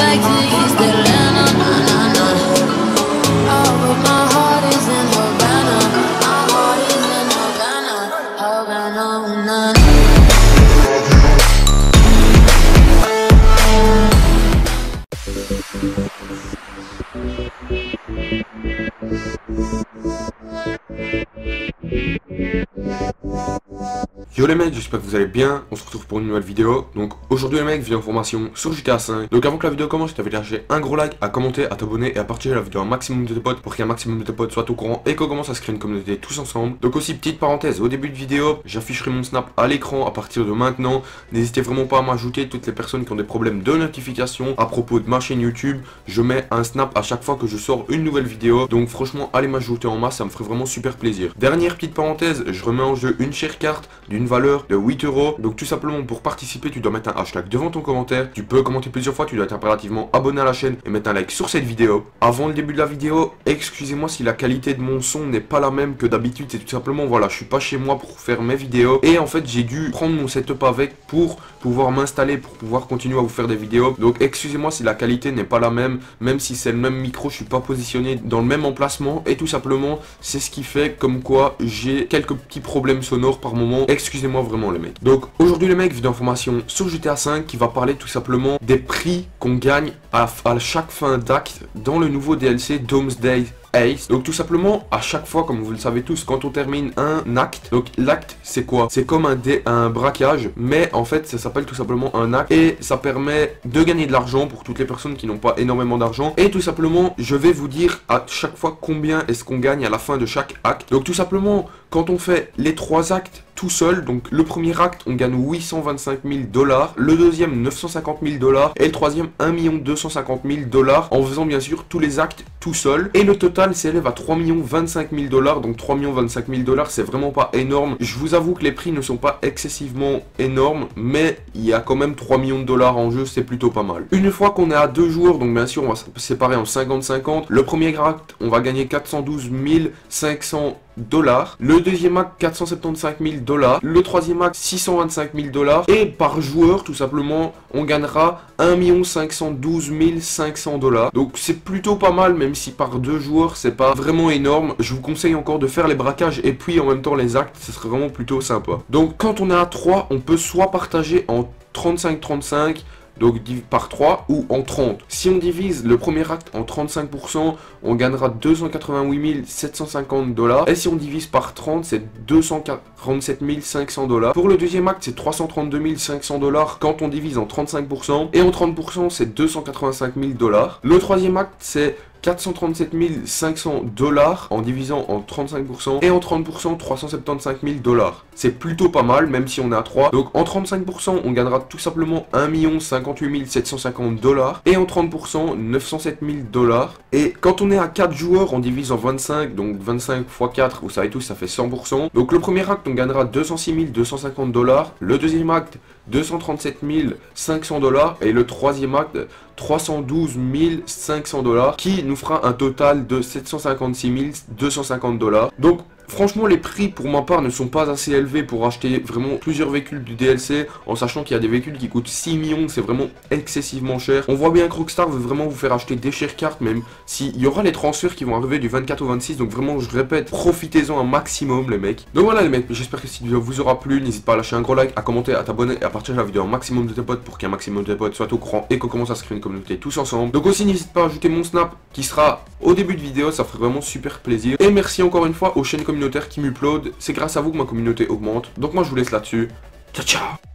like to East Atlanta, nah, nah, nah. Oh, but my heart is in Havana. My heart is in Havana, Havana, nah, nah. Yo les mecs, j'espère que vous allez bien, on se retrouve pour une nouvelle vidéo. Donc aujourd'hui les mecs, vidéo information sur GTA 5. Donc avant que la vidéo commence, je t'invite à lâcher un gros like, à commenter, à t'abonner et à partager la vidéo à un maximum de tes potes pour qu'un maximum de tes potes soient au courant et qu'on commence à se créer une communauté tous ensemble. Donc aussi petite parenthèse, au début de vidéo, j'afficherai mon snap à l'écran à partir de maintenant. N'hésitez vraiment pas à m'ajouter toutes les personnes qui ont des problèmes de notification à propos de ma chaîne YouTube. Je mets un snap à chaque fois que je sors une nouvelle vidéo. Donc franchement, allez m'ajouter en masse, ça me ferait vraiment super plaisir. Dernière petite parenthèse, je remets en jeu une chère carte d'une valeur de 8 €. Donc tout simplement pour participer, tu dois mettre un hashtag devant ton commentaire. Tu peux commenter plusieurs fois, tu dois être impérativement abonné à la chaîne et mettre un like sur cette vidéo. Avant le début de la vidéo, excusez-moi si la qualité de mon son n'est pas la même que d'habitude. C'est tout simplement, voilà, je suis pas chez moi pour faire mes vidéos. Et en fait, j'ai dû prendre mon setup avec pour pouvoir m'installer, pour pouvoir continuer à vous faire des vidéos. Donc excusez-moi si la qualité n'est pas la même si c'est le même micro, je suis pas positionné dans le même emplacement. Et tout simplement, c'est ce qui fait comme quoi j'ai quelques petits problèmes sonores par moment. Excusez-moi vraiment les mecs. Donc aujourd'hui les mecs, vidéo information sur GTA 5 qui va parler tout simplement des prix qu'on gagne à chaque fin d'acte dans le nouveau DLC Doomsday Ace. Donc tout simplement à chaque fois, comme vous le savez tous, quand on termine un acte, donc l'acte c'est quoi? C'est comme un braquage, mais en fait ça s'appelle tout simplement un acte et ça permet de gagner de l'argent pour toutes les personnes qui n'ont pas énormément d'argent. Et tout simplement je vais vous dire à chaque fois combien est-ce qu'on gagne à la fin de chaque acte. Donc tout simplement quand on fait les 3 actes tout seul, donc le premier acte on gagne 825 000 $, le deuxième 950 000 $ et le troisième 1 250 000 $ en faisant bien sûr tous les actes tout seul. Et le total s'élève à 3 25 000 $, donc 3 25 000 $ c'est vraiment pas énorme. Je vous avoue que les prix ne sont pas excessivement énormes, mais il y a quand même 3 millions de $ en jeu, c'est plutôt pas mal. Une fois qu'on est à 2 jours, donc bien sûr on va se séparer en 50-50, le premier acte on va gagner 412 500 $, le deuxième acte 475 000 $, le troisième acte 625 000 $, et par joueur tout simplement on gagnera 1 512 500 $. Donc c'est plutôt pas mal, même si par 2 joueurs c'est pas vraiment énorme. Je vous conseille encore de faire les braquages et puis en même temps les actes, ce serait vraiment plutôt sympa. Donc quand on est à 3, on peut soit partager en 35-35, donc par 3 ou en 30. Si on divise le premier acte en 35%, on gagnera 288 750 $. Et si on divise par 30, c'est 247 500 $. Pour le deuxième acte, c'est 332 500 $ quand on divise en 35%. Et en 30%, c'est 285 000 $. Le troisième acte, c'est 437 500 $ en divisant en 35% et en 30% 375 000 $. C'est plutôt pas mal même si on est à 3. Donc en 35% on gagnera tout simplement 1 058 750 $ et en 30% 907 000 $. Et quand on est à 4 joueurs on divise en 25, donc 25 x 4 vous savez tous ça fait 100%. Donc le premier acte on gagnera 206 250 $, le deuxième acte 237 500 $ et le troisième acte 312 500 $ qui nous fera un total de 756 250 $. Donc franchement les prix pour ma part ne sont pas assez élevés pour acheter vraiment plusieurs véhicules du DLC, en sachant qu'il y a des véhicules qui coûtent 6 millions, c'est vraiment excessivement cher. On voit bien que Rockstar veut vraiment vous faire acheter des chères cartes, même s'il y aura les transferts qui vont arriver du 24 au 26, donc vraiment je répète, profitez-en un maximum les mecs. Donc voilà les mecs, j'espère que cette vidéo vous aura plu, n'hésite pas à lâcher un gros like, à commenter, à t'abonner et à partager la vidéo un maximum de tes potes pour qu'un maximum de tes potes soient au courant et qu'on commence à se créer une communauté tous ensemble. Donc aussi n'hésite pas à ajouter mon snap qui sera au début de vidéo, ça ferait vraiment super plaisir. Et merci encore une fois aux chaînes communautaires qui m'uploadent, c'est grâce à vous que ma communauté augmente. Donc moi je vous laisse là-dessus. Ciao ciao.